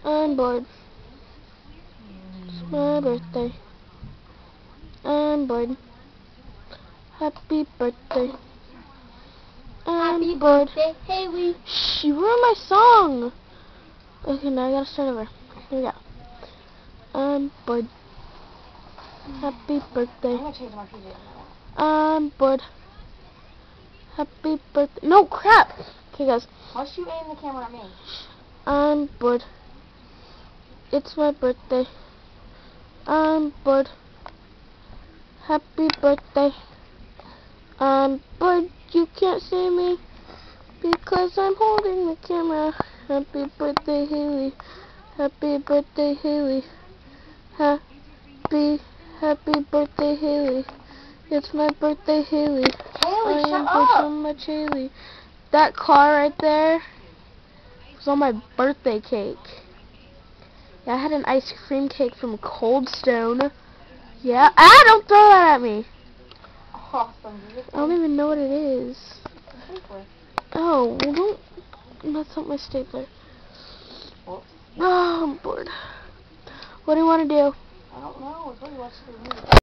I'm bored. It's my birthday. I'm bored. Happy birthday. Happy I'm bored. birthday, Haley. Shh, you ruined my song. Okay, now I gotta start over. Here we go. I'm bored. Happy birthday. I'm gonna change my PJs. I'm bored. Happy birthday. No, crap. Okay, guys. Why should you aim the camera at me? I'm bored. It's my birthday. I'm bored. Happy birthday. I'm bored. You can't see me because I'm holding the camera. Happy birthday, Haley. Happy birthday, Haley. Happy birthday, Haley. It's my birthday, Haley. Haley, I shut am up. so much, Haley. That car right there was on my birthday cake. Yeah, I had an ice cream cake from Cold Stone. Yeah. Ah, don't throw that at me. Awesome. I don't even know what it is. Oh, well, don't. That's not my stapler. Whoops. Oh, I'm bored. What do you want to do? I don't know. It's what you watch the movie.